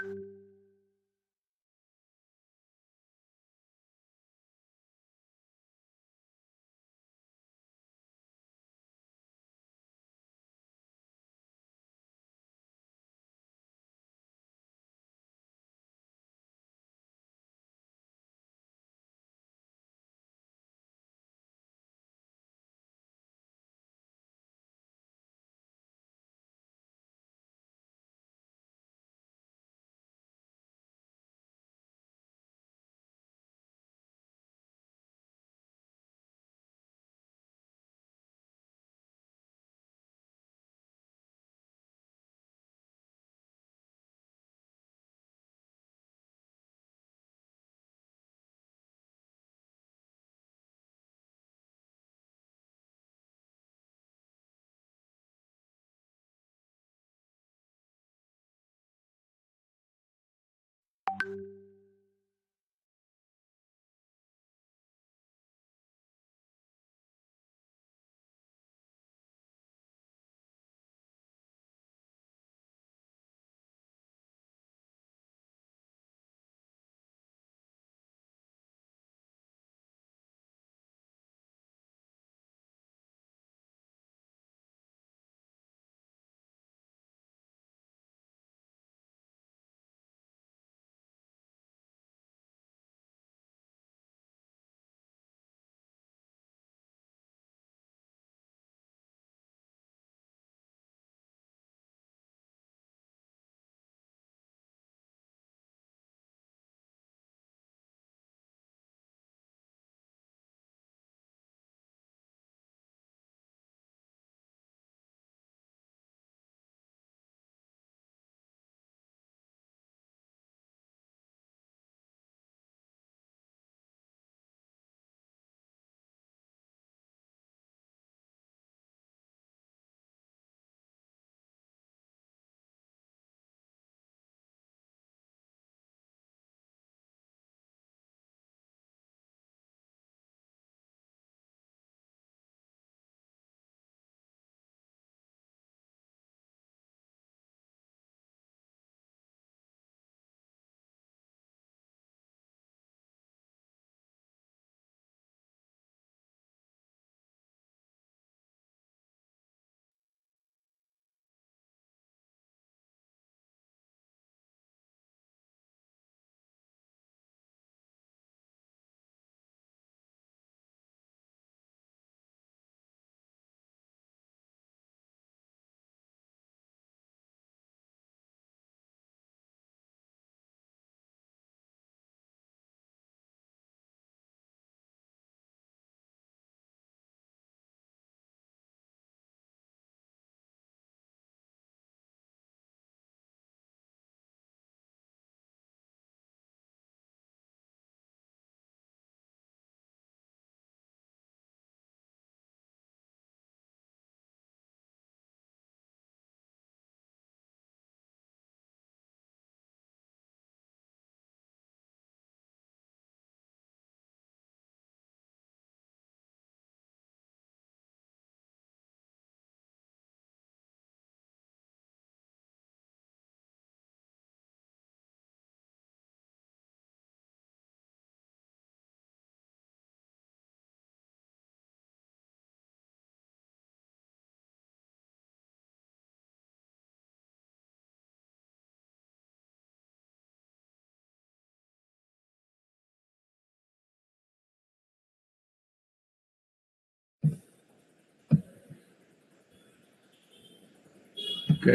Can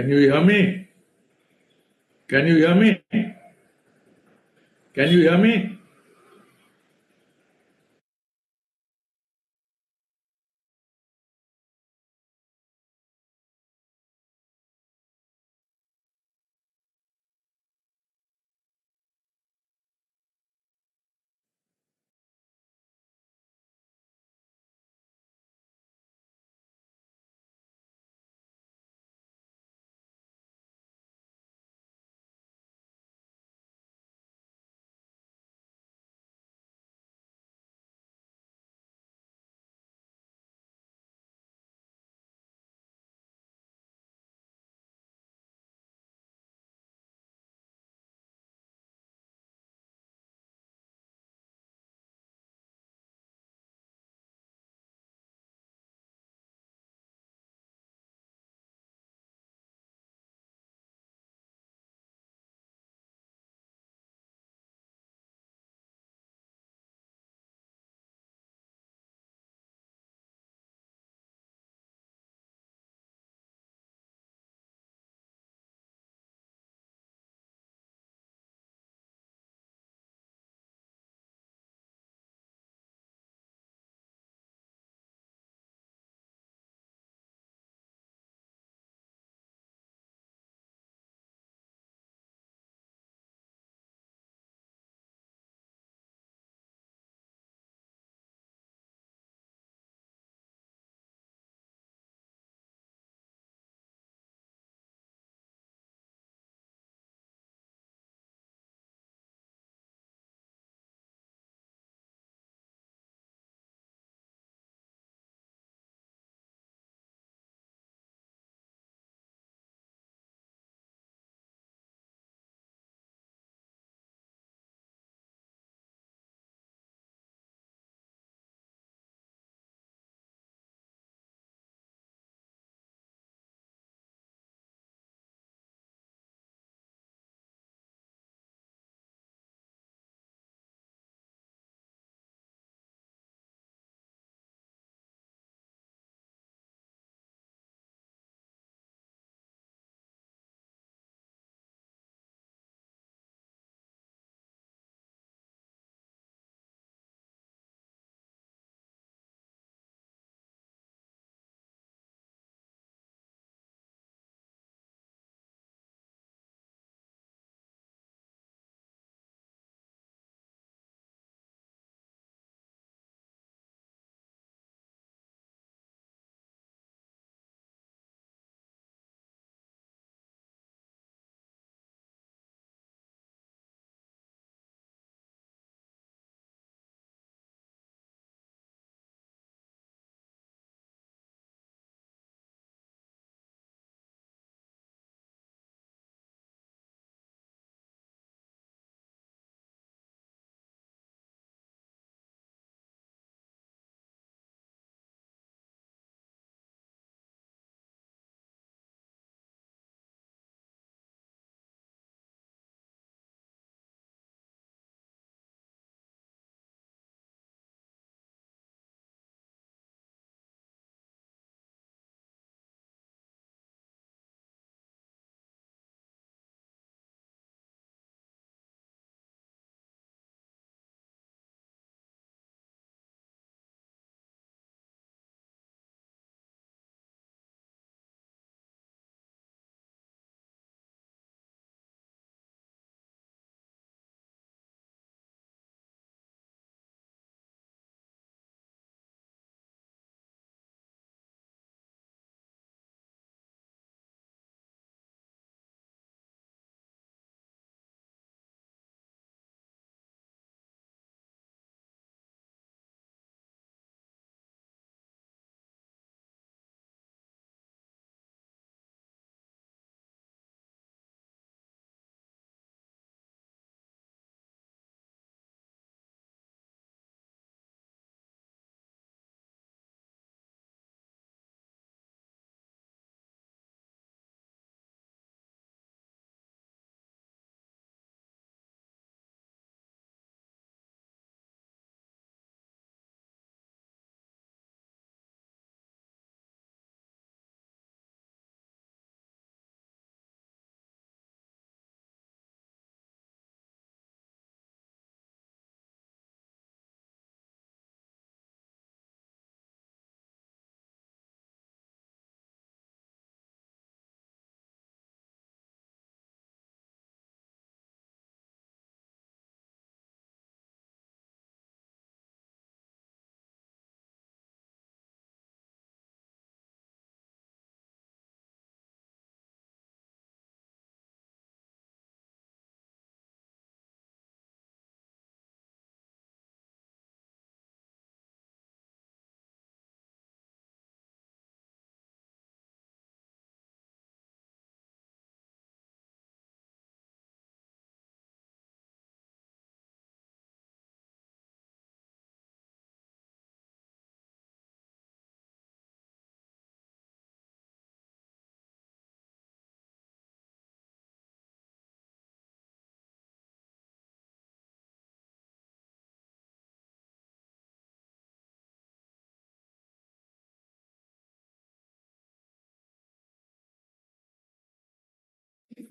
you hear me? Can you hear me? Can you hear me?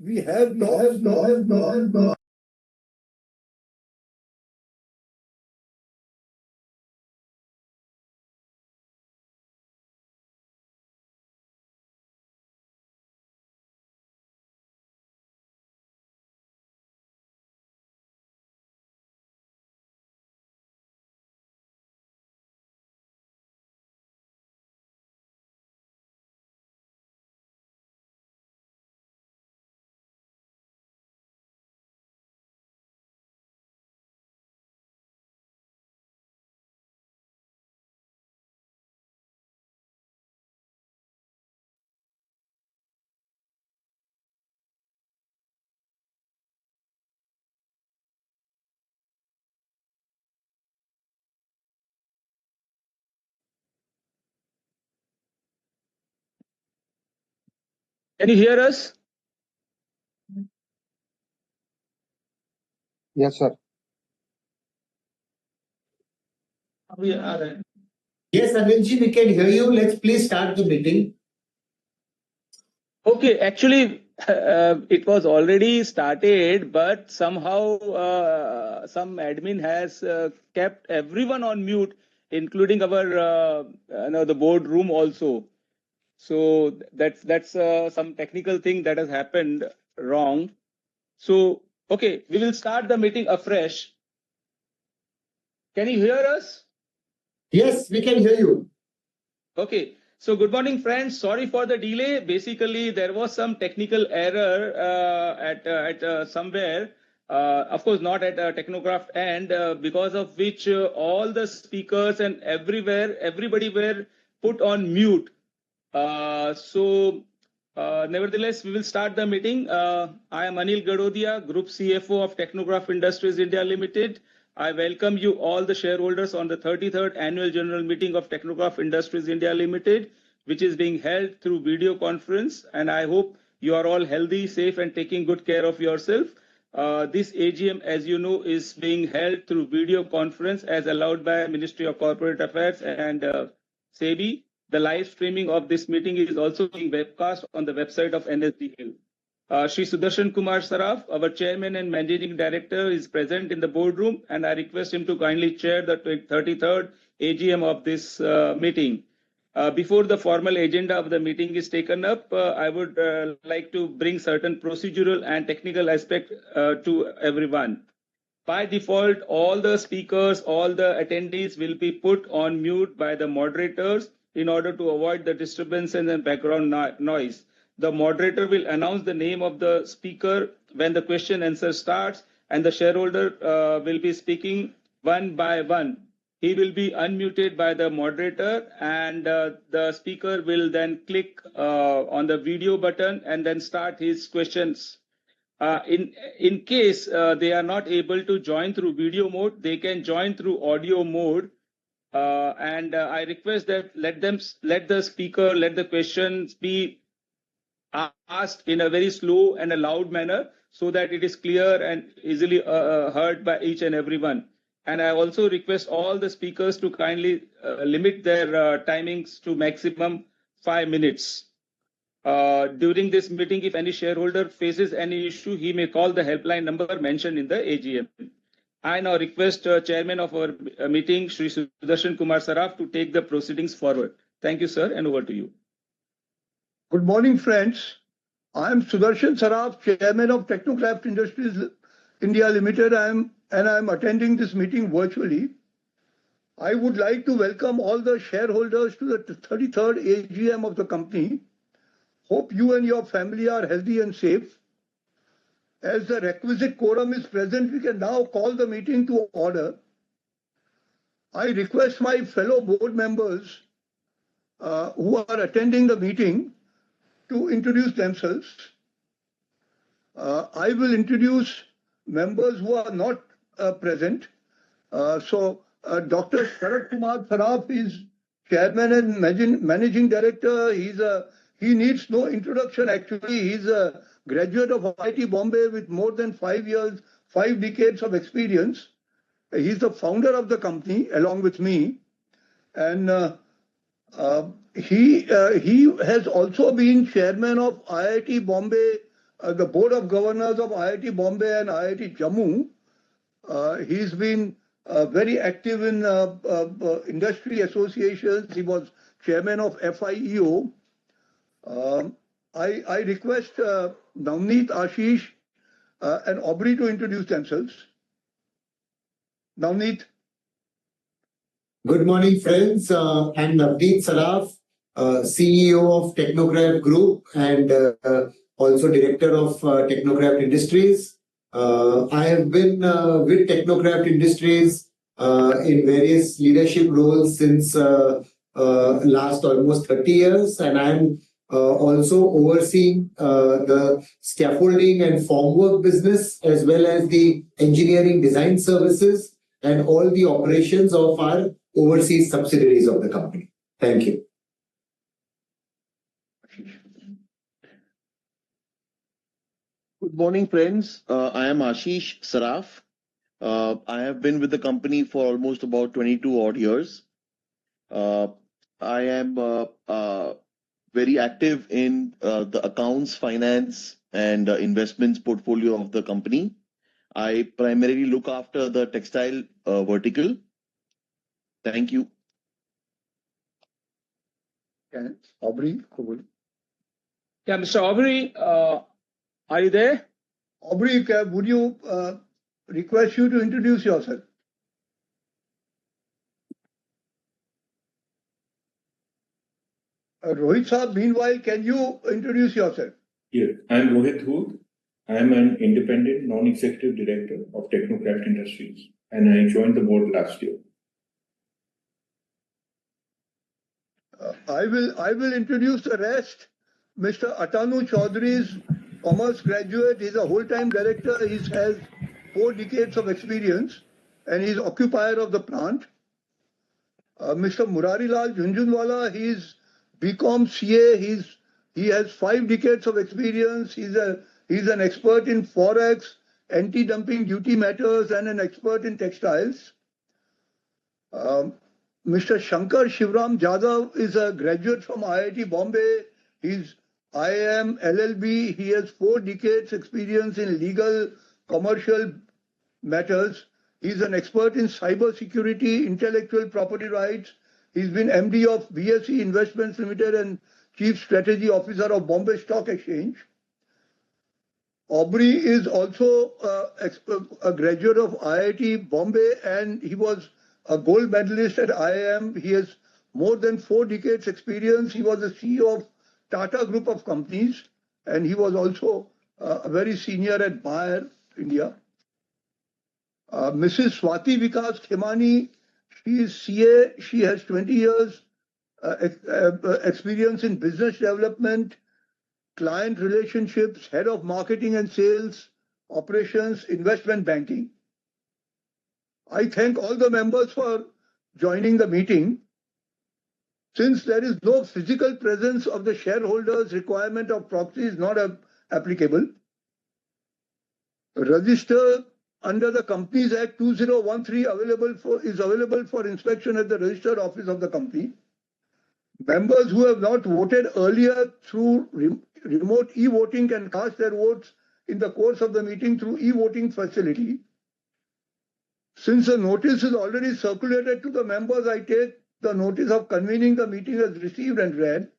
we have no. Can you hear us? Yes, sir. Yes, Anilji, we can hear you. Let's please start the meeting. Okay, actually, it was already started, but somehow some admin has kept everyone on mute, including our the boardroom also. So that's some technical thing that has happened wrong. So okay, we will start the meeting afresh. Can you hear us? Yes, we can hear you. Okay, so good morning, friends. Sorry for the delay. Basically, there was some technical error at somewhere. Of course, not at Technocraft end, because of which all the speakers and everybody were put on mute. Nevertheless, we will start the meeting. I am Anil Gadodia, Group CFO of Technocraft Industries India Limited. I welcome you all the shareholders on the 33rd Annual General Meeting of Technocraft Industries India Limited, which is being held through video conference. And I hope you are all healthy, safe, and taking good care of yourself. This AGM, as you know, is being held through video conference as allowed by Ministry of Corporate Affairs and SEBI. The live streaming of this meeting is also being webcast on the website of NSDL. Shri Sudarshan Kumar Saraf, our Chairman and Managing Director, is present in the boardroom, and I request him to kindly chair the 33rd AGM of this meeting. Before the formal agenda of the meeting is taken up, I would like to bring certain procedural and technical aspects to everyone. By default, all the speakers, all the attendees will be put on mute by the moderators in order to avoid the disturbance and background noise. The moderator will announce the name of the speaker when the question answer starts, and the shareholder will be speaking one by one. He will be unmuted by the moderator, and the speaker will then click on the video button and then start his questions. In case they are not able to join through video mode, they can join through audio mode. I request that let the questions be asked in a very slow and a loud manner so that it is clear and easily heard by each and everyone. And I also request all the speakers to kindly limit their timings to maximum 5 minutes. During this meeting, if any shareholder faces any issue, he may call the helpline number mentioned in the AGM. I now request Chairman of our meeting, Shri Sudarshan Kumar Saraf, to take the proceedings forward. Thank you, sir, and over to you. Good morning, friends. I am Sudarshan Saraf, Chairman of Technocraft Industries India Limited. I am attending this meeting virtually. I would like to welcome all the shareholders to the 33rd AGM of the company. Hope you and your family are healthy and safe. As the requisite quorum is present, we can now call the meeting to order. I request my fellow board members who are attending the meeting to introduce themselves. I will introduce members who are not present. Dr. Sharat Kumar Saraf is Chairman and Managing Director. He needs no introduction actually. He's a graduate of IIT Bombay with more than 5 decades of experience. He's the founder of the company along with me. And he has also been chairman of IIT Bombay the Board of Governors of IIT Bombay and IIT Jammu. He's been very active in industry associations. He was chairman of FIEO. I request Navneet, Ashish, and Aubrey to introduce themselves. Navneet. Good morning, friends. I'm Navneet Saraf, CEO of Technocraft Group and also director of Technocraft Industries. I have been with Technocraft Industries in various leadership roles since last almost 30 years, and I'm also overseeing the scaffolding and formwork business as well as the engineering design services and all the operations of our overseas subsidiaries of the company. Thank you. Good morning, friends. I am Ashish Saraf. I have been with the company for almost about 22 odd years. I am very active in the accounts, finance, and investments portfolio of the company. I primarily look after the textile vertical. Thank you. Aubrey. Yeah, Mr. Aubrey, are you there? Aubrey, would you request you to introduce yourself? Rohit Saab, meanwhile, can you introduce yourself? Yeah, I'm Rohit Hood. I am an independent non-executive director of Technocraft Industries, and I joined the board last year. I will introduce the rest. Mr. Atanu Chaudhary is commerce graduate. He's a whole-time director. He has 4 decades of experience, and he's occupier of the plant. Mr. Murarilal Jhunjhunwala, he's BCom CA. He has 5 decades of experience. He's an expert in forex, anti-dumping duty matters, and an expert in textiles. Mr. Shankar Shivram Jadhav is a graduate from IIT Bombay. He's IIM LLB. He has 4 decades experience in legal, commercial matters. He's an expert in cyber security, intellectual property rights. He's been MD of BSE Investments Limited and Chief Strategy Officer of Bombay Stock Exchange. Aubrey is also a graduate of IIT Bombay, and he was a gold medalist at IIM. He has more than 4 decades experience. He was the CEO of Tata Group of Companies, and he was also very senior at Bayer, India. Mrs. Swati Vikas Khemani, she is CA. She has 20 years experience in business development, client relationships, head of marketing and sales, operations, investment banking. I thank all the members for joining the meeting. Since there is no physical presence of the shareholders, requirement of proxy is not applicable. Register under the Companies Act 2013 is available for inspection at the registered office of the company. Members who have not voted earlier through remote e-voting can cast their votes in the course of the meeting through e-voting facility. Since the notice is already circulated to the members, I take the notice of convening the meeting as received and read.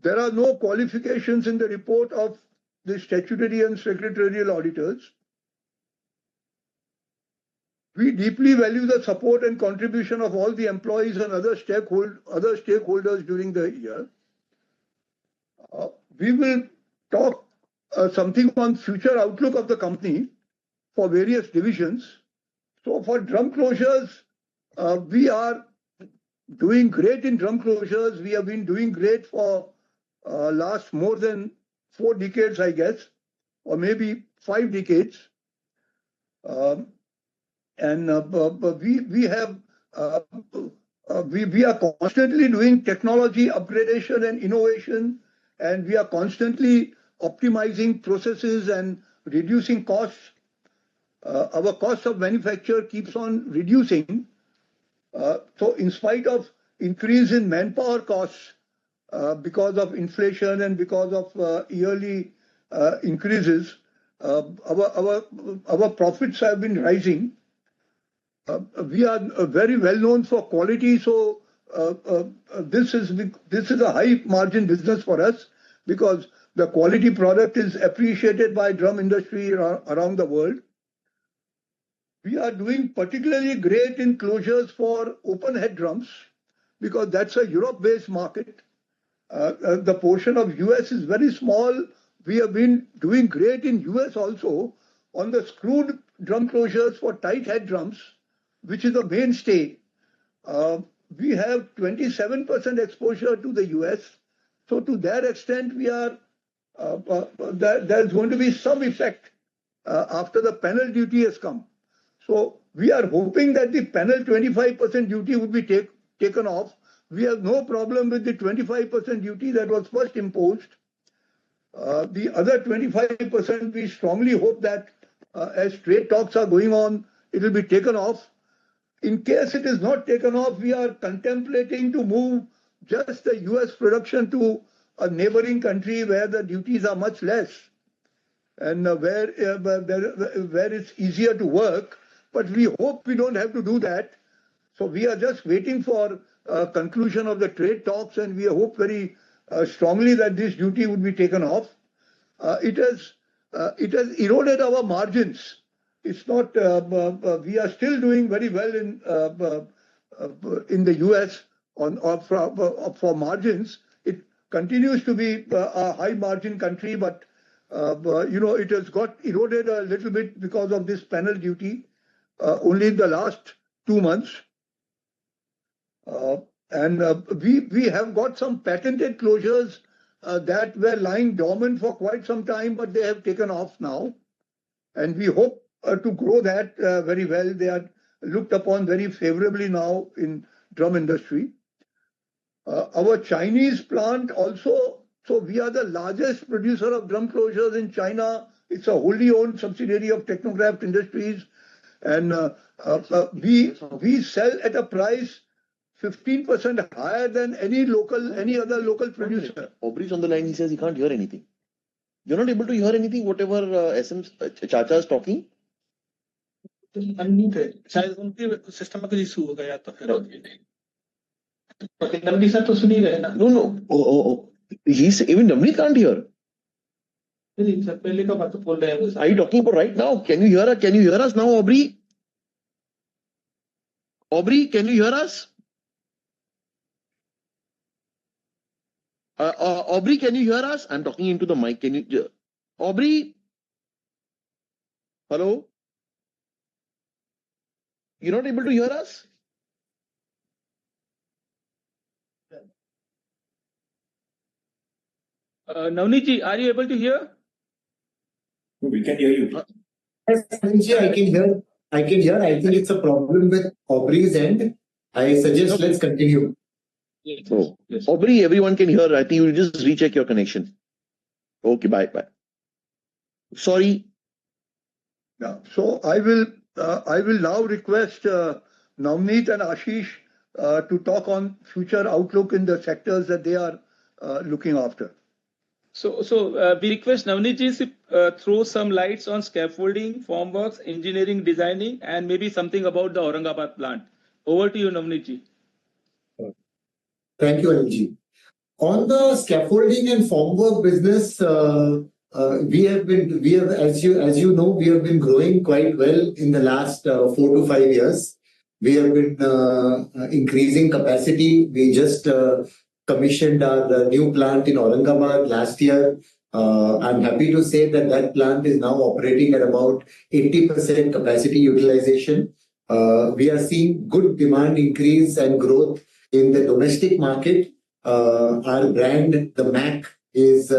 There are no qualifications in the report of the statutory and secretarial auditors. We deeply value the support and contribution of all the employees and other stakeholders during the year. We will talk something on future outlook of the company for various divisions. So for drum closures, we are doing great in drum closures. We have been doing great for last more than 4 decades, I guess, or maybe 5 decades. And we are constantly doing technology upgradation and innovation, and we are constantly optimizing processes and reducing costs. Our cost of manufacture keeps on reducing. So in spite of increase in manpower costs because of inflation and because of yearly increases, our profits have been rising. We are very well known for quality, so this is a high margin business for us because the quality product is appreciated by drum industry around the world. We are doing particularly great in closures for open head drums because that's a Europe-based market. The portion of US is very small. We have been doing great in US also on the screwed drum closures for tight head drums, which is a mainstay. We have 27% exposure to the US. So to that extent, we are there's going to be some effect after the panel duty has come. So we are hoping that the panel 25% duty would be taken off. We have no problem with the 25% duty that was first imposed. The other 25%, we strongly hope that as trade talks are going on, it will be taken off. In case it is not taken off, we are contemplating to move just the US production to a neighboring country where the duties are much less and where it's easier to work. But we hope we don't have to do that. So we are just waiting for conclusion of the trade talks, and we hope very strongly that this duty would be taken off. It has eroded our margins. It's not. We are still doing very well in the US for margins. It continues to be a high margin country, but it has got eroded a little bit because of this panel duty only in the last 2 months. We have got some patented closures that were lying dormant for quite some time, but they have taken off now. And we hope to grow that very well. They are looked upon very favorably now in drum industry. Our Chinese plant also, so we are the largest producer of drum closures in China. It's a wholly owned subsidiary of Technocraft Industries. And we sell at a price 15% higher than any other local producer. Aubrey's on the line. He says he can't hear anything. You're not able to hear anything, whatever Chacha is talking? Unmute है शायद उनके system में कुछ issue हो गया तो फिर Navneet sir तो सुन ही रहे ना No. He's even Navneet can't hear. नहीं सर पहले का बात तो बोल रहे हैं Are you talking about right now? Can you hear us now, Aubrey? Aubrey, can you hear us? Aubrey, can you hear us? I'm talking into the mic. Can you, Aubrey? Hello? You're not able to hear us? Navneet ji, are you able to hear? We can hear you. Yes, Anilji, I can hear. I think it's a problem with Aubrey's end. I suggest let's continue. Yes. Oh. Aubrey, everyone can hear. I think you just recheck your connection. Okay, bye. Sorry. Yeah. So I will now request Navneet and Ashish to talk on future outlook in the sectors that they are looking after. So we request Navneet ji to throw some lights on scaffolding, formworks, engineering, designing, and maybe something about the Aurangabad plant. Over to you, Navneet ji. Thank you, Anilji. On the scaffolding and formwork business, we have, as you know, we have been growing quite well in the last 4 to 5 years. We have been increasing capacity. We just commissioned our new plant in Aurangabad last year. I'm happy to say that plant is now operating at about 80% capacity utilization. We are seeing good demand increase and growth in the domestic market. Our brand, the MAC, is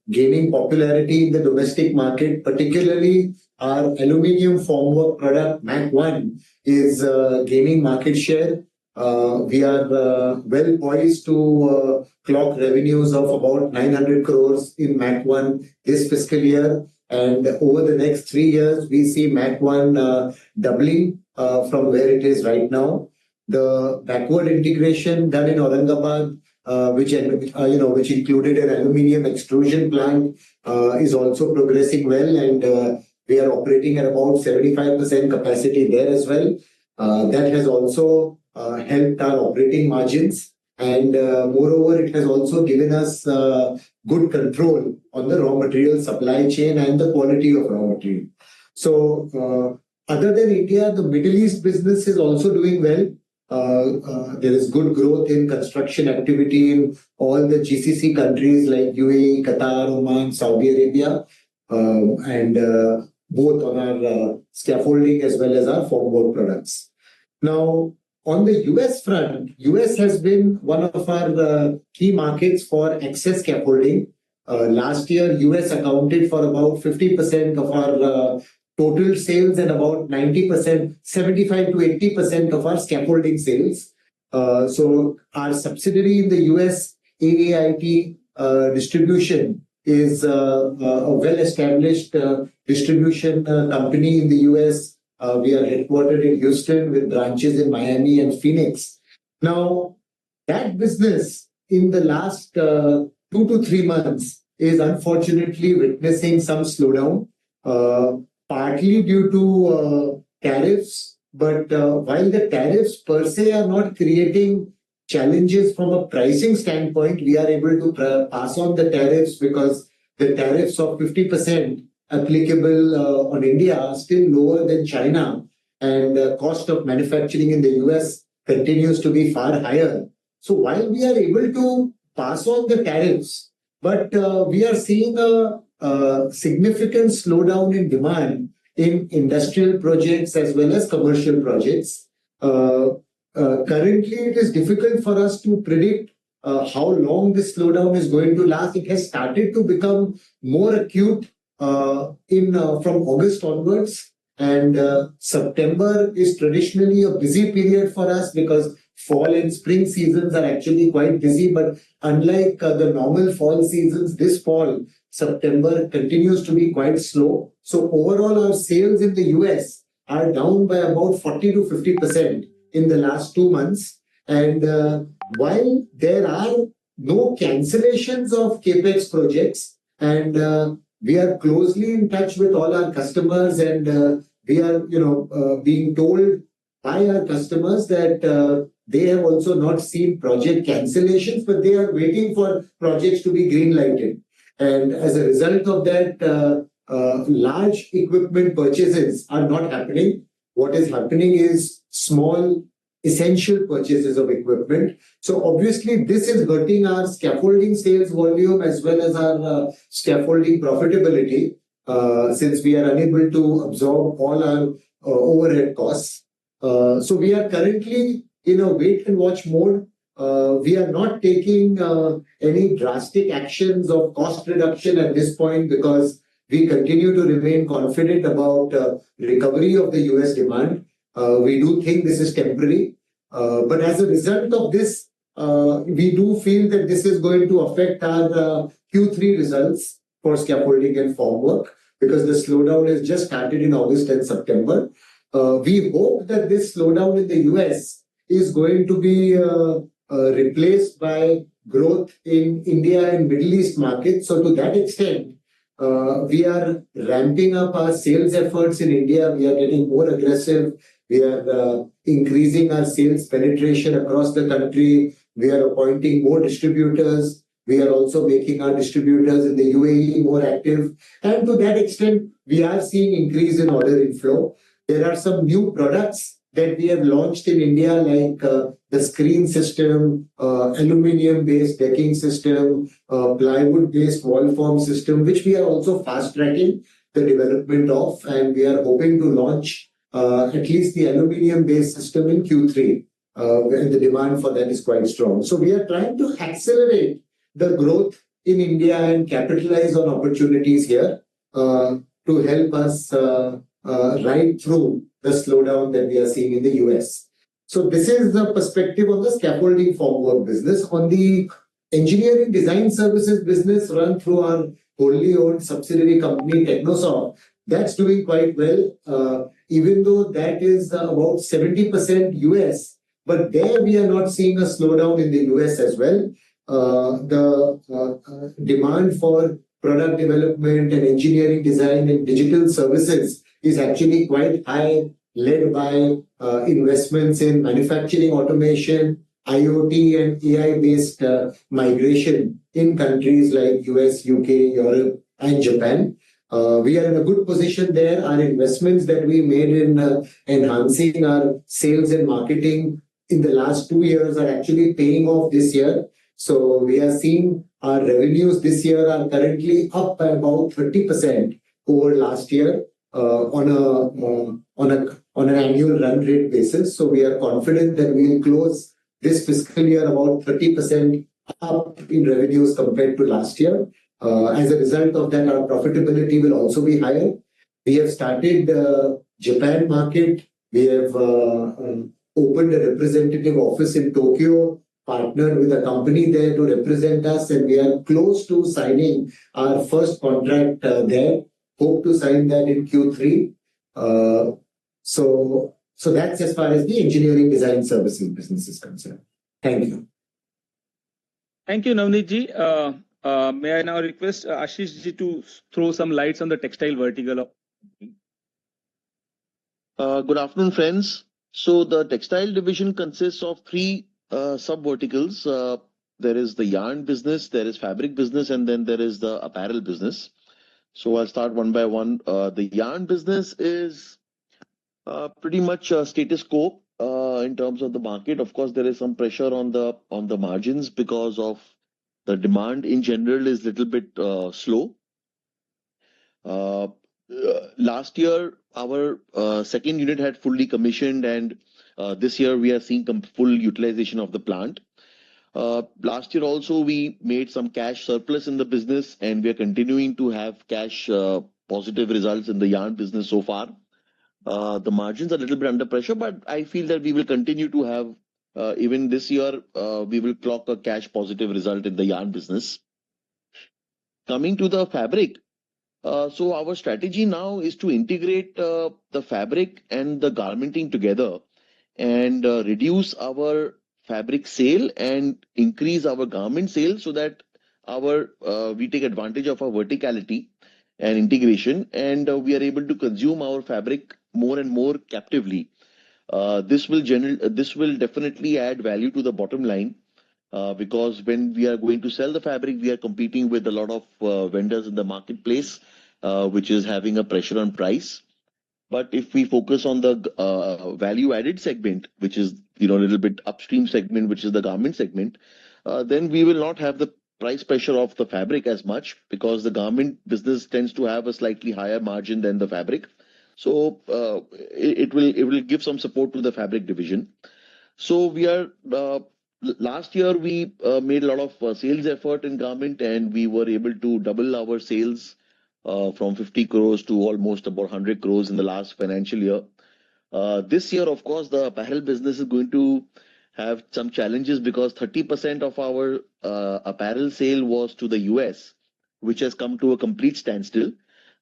gaining popularity in the domestic market, particularly our aluminium formwork product, MAC 1, is gaining market share. We are well poised to clock revenues of about 900 crores in MAC 1 this fiscal year. And over the next 3 years, we see MAC 1 doubling from where it is right now. The backward integration done in Aurangabad which included an aluminium extrusion plant, is also progressing well, and we are operating at about 75% capacity there as well. That has also helped our operating margins, and moreover, it has also given us good control on the raw material supply chain and the quality of raw material. So, other than India, the Middle East business is also doing well. There is good growth in construction activity in all the GCC countries like UAE, Qatar, Oman, Saudi Arabia, and both on our scaffolding as well as our formwork products. Now, on the US front, US has been one of our key markets for access scaffolding. Last year, US accounted for about 50% of our total sales and about 90%, 75 to 80% of our scaffolding sales. So our subsidiary in the US, AAIT Distribution, is a well-established distribution company in the US. We are headquartered in Houston with branches in Miami and Phoenix. Now, that business in the last 2 to 3 months is unfortunately witnessing some slowdown, partly due to tariffs. But while the tariffs per se are not creating challenges from a pricing standpoint, we are able to pass on the tariffs because the tariffs of 50% applicable on India are still lower than China, and the cost of manufacturing in the US continues to be far higher. So while we are able to pass on the tariffs, but we are seeing a significant slowdown in demand in industrial projects as well as commercial projects. Currently, it is difficult for us to predict how long this slowdown is going to last. It has started to become more acute from August onwards, and September is traditionally a busy period for us because fall and spring seasons are actually quite busy. But unlike the normal fall seasons, this fall, September continues to be quite slow. So overall, our sales in the US are down by about 40 to 50% in the last 2 months. And while there are no cancellations of CapEx projects, and we are closely in touch with all our customers, and we are, being told by our customers that they have also not seen project cancellations, but they are waiting for projects to be green-lighted. And as a result of that, large equipment purchases are not happening. What is happening is small, essential purchases of equipment. So obviously, this is hurting our scaffolding sales volume as well as our scaffolding profitability, since we are unable to absorb all our overhead costs. So we are currently in a wait-and-watch mode. We are not taking any drastic actions of cost reduction at this point because we continue to remain confident about recovery of the US demand. We do think this is temporary. But as a result of this, we do feel that this is going to affect our Q3 results for scaffolding and formwork because the slowdown has just started in August and September. We hope that this slowdown in the US is going to be replaced by growth in India and Middle East markets. So to that extent, we are ramping up our sales efforts in India. We are getting more aggressive. We are increasing our sales penetration across the country. We are appointing more distributors. We are also making our distributors in the UAE more active. And to that extent, we are seeing increase in order inflow. There are some new products that we have launched in India, like the screen system, aluminium-based decking system, plywood-based wall form system, which we are also fast-tracking the development of, and we are hoping to launch at least the aluminium-based system in Q3, and the demand for that is quite strong. So we are trying to accelerate the growth in India and capitalize on opportunities here to help us ride through the slowdown that we are seeing in the US. So this is the perspective on the scaffolding formwork business. On the engineering design services business run through our wholly owned subsidiary company, Technocraft, that's doing quite well, even though that is about 70% US. But there we are not seeing a slowdown in the US as well. the demand for product development and engineering design and digital services is actually quite high, led by investments in manufacturing automation, IoT and AI-based migration in countries like US, UK, Europe, and Japan. We are in a good position there. Our investments that we made in enhancing our sales and marketing in the last 2 years are actually paying off this year. So we are seeing our revenues this year are currently up by about 30% over last year on an annual run rate basis. So we are confident that we will close this fiscal year about 30% up in revenues compared to last year. As a result of that, our profitability will also be higher. We have started Japan market. We have opened a representative office in Tokyo, partnered with a company there to represent us, and we are close to signing our first contract there. Hope to sign that in Q3. So that's as far as the engineering design services business is concerned. Thank you. Thank you, Navneet ji. May I now request Ashish ji to throw some lights on the textile vertical? Good afternoon, friends. So the textile division consists of three sub-verticals. There is the yarn business, there is fabric business, and then there is the apparel business. So I'll start one by one. The yarn business is pretty much status quo in terms of the market. Of course, there is some pressure on the margins because of the demand in general is a little bit slow. Last year, our second unit had fully commissioned, and this year we are seeing full utilization of the plant. Last year also, we made some cash surplus in the business, and we are continuing to have cash positive results in the yarn business so far. The margins are a little bit under pressure, but I feel that we will continue to have, even this year, we will clock a cash positive result in the yarn business. Coming to the fabric, so our strategy now is to integrate the fabric and the garmenting together and reduce our fabric sale and increase our garment sale so that we take advantage of our verticality and integration, and we are able to consume our fabric more and more captively. This will definitely add value to the bottom line because when we are going to sell the fabric, we are competing with a lot of vendors in the marketplace, which is having a pressure on price. But if we focus on the value-added segment, which is a little bit upstream segment, which is the garment segment, then we will not have the price pressure of the fabric as much because the garment business tends to have a slightly higher margin than the fabric. So it will give some support to the fabric division. So we are last year we made a lot of sales effort in garment, and we were able to double our sales from 50 crores to almost about 100 crores in the last financial year. This year, of course, the apparel business is going to have some challenges because 30% of our apparel sale was to the US, which has come to a complete standstill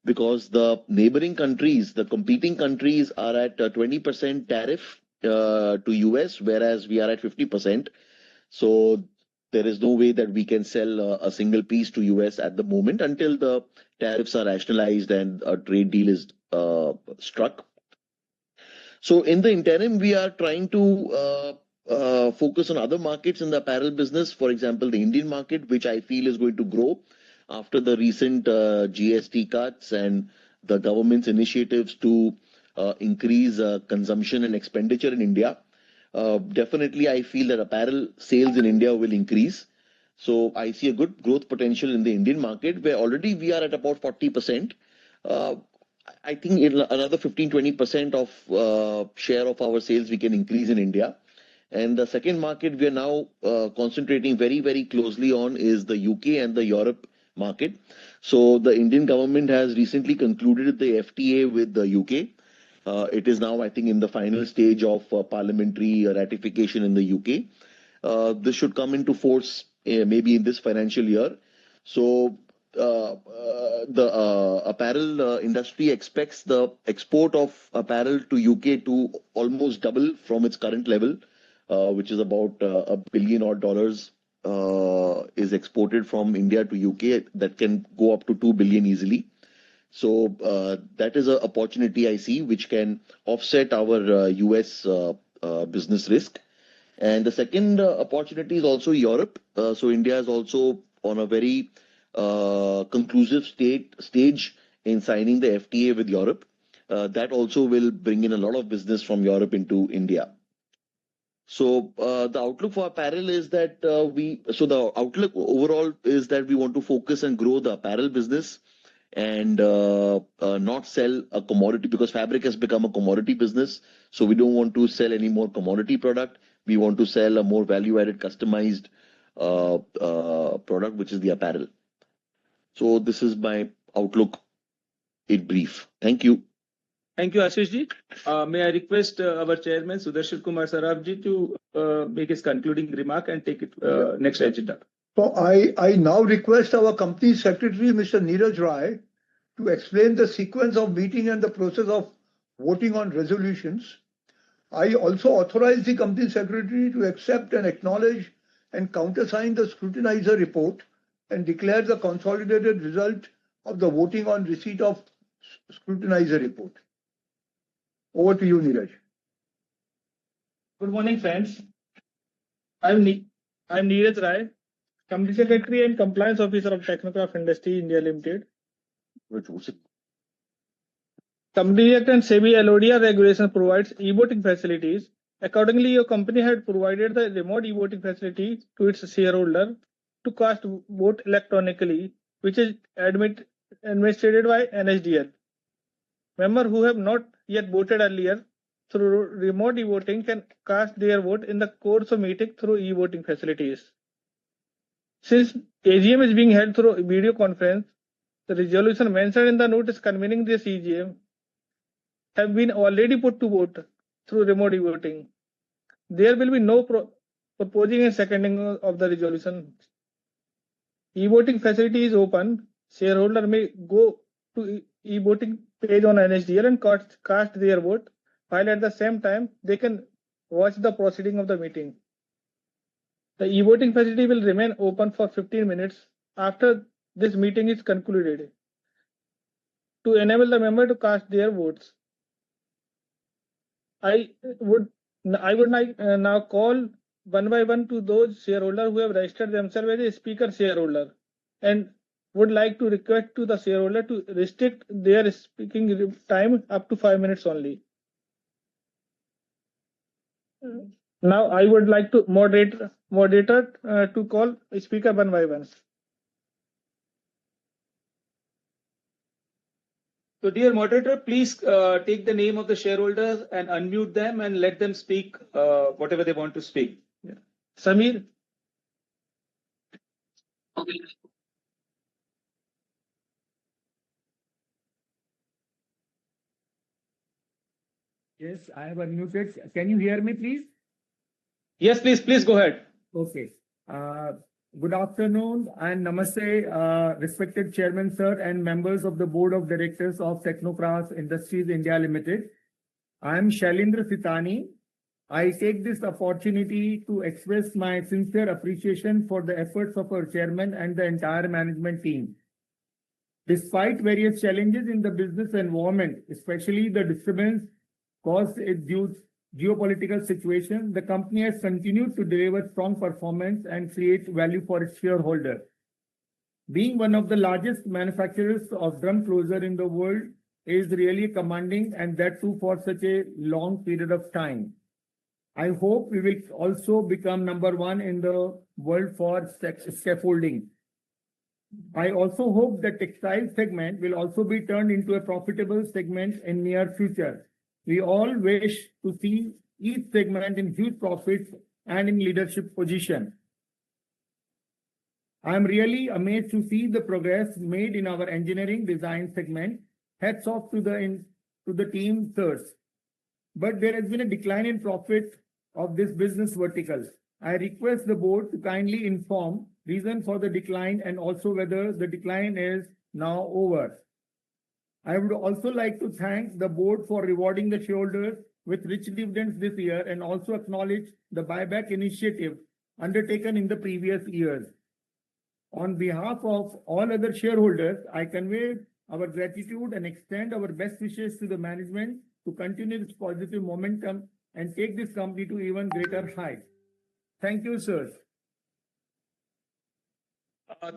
because the neighboring countries, the competing countries are at 20% tariff to US, whereas we are at 50%. So there is no way that we can sell a single piece to US at the moment until the tariffs are rationalized and a trade deal is struck. So in the interim, we are trying to focus on other markets in the apparel business. For example, the Indian market, which I feel is going to grow after the recent GST cuts and the government's initiatives to increase consumption and expenditure in India. Definitely, I feel that apparel sales in India will increase. So I see a good growth potential in the Indian market, where already we are at about 40%. I think in another 15-20% of share of our sales we can increase in India. And the second market we are now concentrating very, very closely on is the UK and the Europe market. So the Indian government has recently concluded the FTA with the UK. It is now, I think, in the final stage of parliamentary ratification in the UK. This should come into force maybe in this financial year. So the apparel industry expects the export of apparel to UK to almost double from its current level, which is about $1 billion is exported from India to UK that can go up to 2 billion easily. So that is an opportunity I see which can offset our US business risk. And the second opportunity is also Europe. So India is also on a very conclusive stage in signing the FTA with Europe. That also will bring in a lot of business from Europe into India. So the outlook for apparel is that the outlook overall is that we want to focus and grow the apparel business and not sell a commodity, because fabric has become a commodity business. So we don't want to sell any more commodity product. We want to sell a more value-added, customized product, which is the apparel. So this is my outlook in brief. Thank you. Thank you, Ashish ji. May I request our chairman, Sudarshan Kumar Saraf ji, to make his concluding remark and take it next agenda. So I now request our company secretary, Mr. Neeraj Rai, to explain the sequence of meeting and the process of voting on resolutions. I also authorize the company secretary to accept and acknowledge and countersign the scrutinizer report and declare the consolidated result of the voting on receipt of scrutinizer report. Over to you, Neeraj. Good morning, friends. I'm Neeraj Rai, Company Secretary and Compliance Officer of Technocraft Industries India Limited. Company Act and SEBI LODR regulation provides e-voting facilities. Accordingly, your company had provided the remote e-voting facility to its shareholder to cast vote electronically, which is administered by NSDL. Members who have not yet voted earlier through remote e-voting can cast their vote in the course of meeting through e-voting facilities. Since AGM is being held through video conference, the resolution mentioned in the notice convening this AGM have been already put to vote through remote e-voting. There will be no proposing and seconding of the resolution. E-voting facility is open. Shareholder may go to e-voting page on NSDL and cast their vote, while at the same time they can watch the proceeding of the meeting. The e-voting facility will remain open for 15 minutes after this meeting is concluded to enable the member to cast their votes. I would now call one by one to those shareholders who have registered themselves as a speaker shareholder and would like to request to the shareholder to restrict their speaking time up to 5 minutes only. Now I would like to moderator to call a speaker one by one. So, dear moderator, please take the name of the shareholders and unmute them and let them speak whatever they want to speak. Yeah. Samir. Okay. Yes, I have unmuted. Can you hear me, please? Yes, please go ahead. Okay. Good afternoon and namaste, respected Chairman, sir, and members of the Board of Directors of Technocraft Industries India Limited. I am Shailendra Sitani. I take this opportunity to express my sincere appreciation for the efforts of our Chairman and the entire management team. Despite various challenges in the business environment, especially the disturbance caused due geopolitical situation, the company has continued to deliver strong performance and create value for its shareholders. Being one of the largest manufacturers of drum closure in the world is really commanding, and that too for such a long period of time. I hope we will also become number one in the world for scaffolding. I also hope the textile segment will also be turned into a profitable segment in near future. We all wish to see each segment in huge profits and in leadership position. I am really amazed to see the progress made in our engineering design segment. Hats off to the team, sirs. But there has been a decline in profit of this business vertical. I request the board to kindly inform reason for the decline and also whether the decline is now over. I would also like to thank the board for rewarding the shareholders with rich dividends this year and also acknowledge the buyback initiative undertaken in the previous years. On behalf of all other shareholders, I convey our gratitude and extend our best wishes to the management to continue this positive momentum and take this company to even greater heights. Thank you, sir.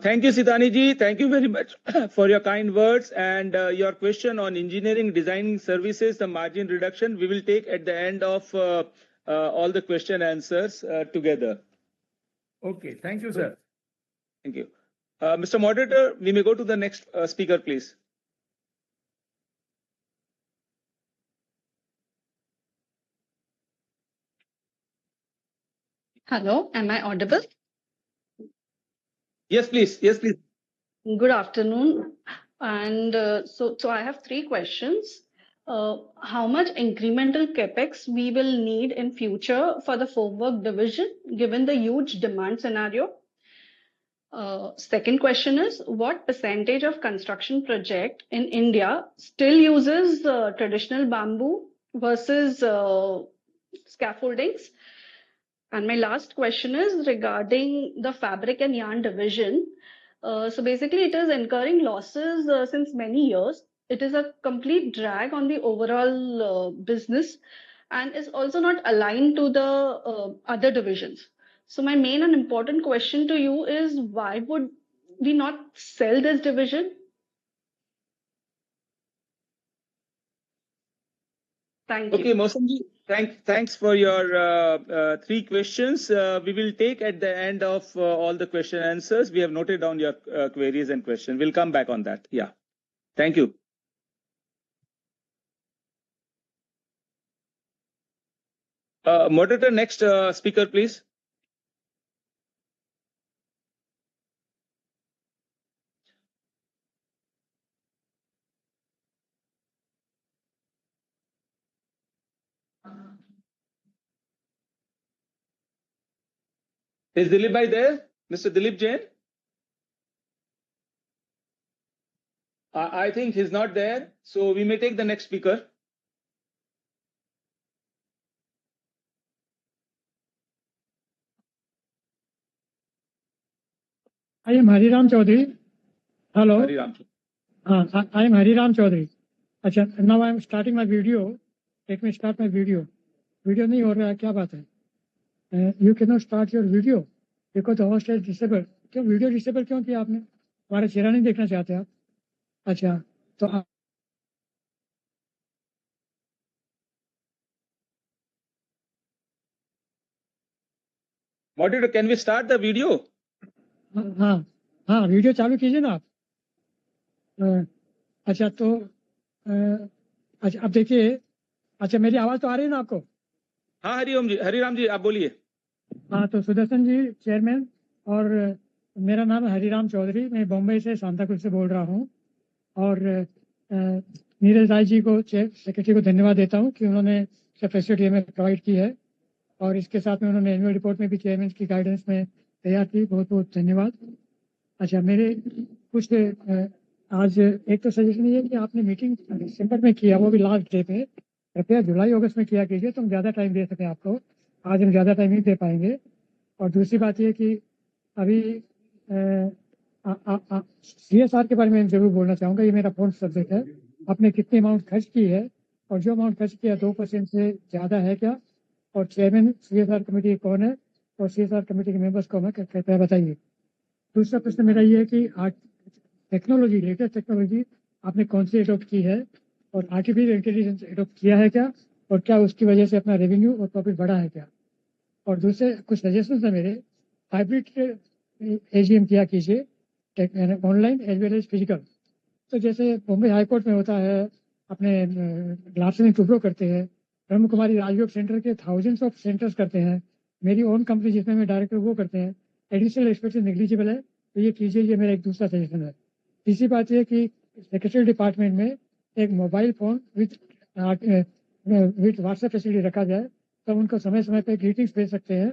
Thank you, Sidani ji. Thank you very much for your kind words and your question on engineering designing services, the margin reduction. We will take at the end of all the question answers together. Okay, thank you, sir. Thank you. Mr. Moderator, we may go to the next speaker, please. Hello, am I audible? Yes, please. Yes, please. Good afternoon. And so I have three questions. How much incremental capex we will need in future for the formwork division, given the huge demand scenario? Second question is, what percentage of construction project in India still uses traditional bamboo versus scaffoldings? And my last question is regarding the fabric and yarn division. So basically, it is incurring losses since many years. It is a complete drag on the overall business and is also not aligned to the other divisions. So my main and important question to you is, why would we not sell this division? Thank you. Okay, Mausamji, thanks for your three questions. We will take at the end of all the question answers. We have noted down your queries and questions. We'll come back on that. Yeah. Thank you. Moderator, next speaker, please. Is Dilip Bhai there? Mr. Dilip Jain? I think he's not there. So we may take the next speaker. I am Hariram Chaudhary. Hello. Hariram. I am Hariram Chaudhary. अच्छा, now I am starting my video. Let me start my video. Video नहीं हो रहा है, क्या बात है? You cannot start your video because the host is disabled. क्यों video disable क्यों किया आपने? हमारा चेहरा नहीं देखना चाहते आप? अच्छा, तो Moderator, can we start the video? हाँ, वीडियो चालू कीजिए ना आप. अच्छा तो अच्छा अब देखिए. अच्छा, मेरी आवाज तो आ रही है ना आपको? हाँ हरिराम जी आप बोलिए. हाँ, तो सुदर्शन जी चेयरमैन और मेरा नाम है हरिराम चौधरी. मैं बॉम्बे से सांताक्रूज से बोल रहा हूँ और नीरज राय जी को सेक्रेटरी को धन्यवाद देता हूँ कि उन्होंने फैसिलिटी हमें प्रोवाइड की है और इसके साथ में उन्होंने एनुअल रिपोर्ट में भी चेयरमैन की गाइडेंस में तैयार की. बहुत बहुत धन्यवाद. अच्छा, मेरे कुछ आज एक तो सजेशन ये है कि आपने मीटिंग दिसंबर में किया, वो भी लास्ट डे पे. कृपया जुलाई अगस्त में किया कीजिए तो हम ज़्यादा टाइम दे सकें आपको. आज हम ज़्यादा टाइम नहीं दे पाएंगे. और दूसरी बात ये कि अभी CSR के बारे में जरूर बोलना चाहूँगा. ये मेरा फोर्थ सब्जेक्ट है. आपने कितनी अमाउंट खर्च की है और जो अमाउंट खर्च किया 2% से ज़्यादा है क्या, और चेयरमैन CSR कमेटी कौन है और CSR कमेटी के मेंबर्स कौन है, कृपया बताइए. दूसरा प्रश्न मेरा ये है कि टेक्नोलॉजी, लेटेस्ट टेक्नोलॉजी आपने कौन सी एडॉप्ट की है और आर्टिफिशियल इंटेलिजेंस एडॉप्ट किया है क्या, और क्या उसकी वजह से अपना रेवेन्यू और प्रॉफिट बढ़ा है क्या. और दूसरे कुछ सजेशन है मेरे. हाइब्रिड AGM किया कीजिए, online as well as physical. तो जैसे बॉम्बे हाई कोर्ट में होता है, अपने लार्सन टुब्रो करते हैं, ब्रह्म कुमारी राजयोग सेंटर के थाउजेंड्स ऑफ सेंटर्स करते हैं, मेरी ओन कंपनी जिसमें मैं डायरेक्टर वो करते हैं. एडिशनल एक्सपेंसेस नेग्लिजिबल है, तो ये कीजिए. ये मेरा एक दूसरा सजेशन है. तीसरी बात ये कि सेक्रेटरी डिपार्टमेंट में एक mobile phone with WhatsApp facility रखा जाए, तब उनको समय समय पे ग्रीटिंग्स भेज सकते हैं.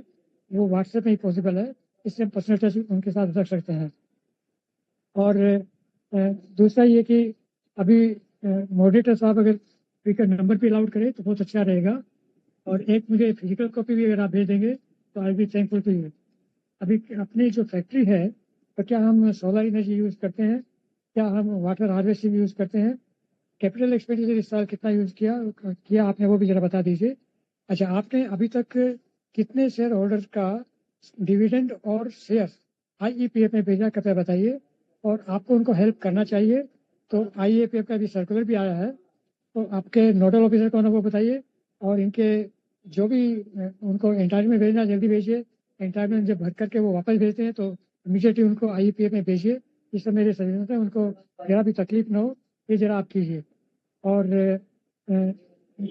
वो व्हाट्सएप में ही पॉसिबल है. इससे हम पर्सनल टच उनके साथ रख सकते हैं. और दूसरा ये कि अभी मॉडरेटर साहब अगर स्पीकर नंबर भी अलाउड करें तो बहुत अच्छा रहेगा. और एक मुझे फिजिकल कॉपी भी अगर आप भेज देंगे तो आई बी थैंकफुल टू यू. अभी अपनी जो फैक्ट्री है तो क्या हम सोलर एनर्जी यूज करते हैं, क्या हम वाटर हार्वेस्टिंग यूज करते हैं, कैपिटल एक्सपेंडिचर इस साल कितना यूज किया आपने वो भी जरा बता दीजिए। अच्छा, आपने अभी तक कितने शेयर होल्डर का डिविडेंड और शेयर IEPF में भेजा, कृपया बताइए। और आपको उनको हेल्प करना चाहिए तो IEPF का भी सर्कुलर भी आया है, तो आपके नोडल ऑफिसर कौन है वो बताइए। और इनके जो भी उनको एंटाइटलमेंट भेजना जल्दी भेजिए। एंटाइटलमेंट जब भर करके वो वापस भेजते हैं तो इमीडिएटली उनको IEPF में भेजिए। इस सब मेरे सजेशन है, उनको जरा भी तकलीफ ना हो, ये जरा आप कीजिए। और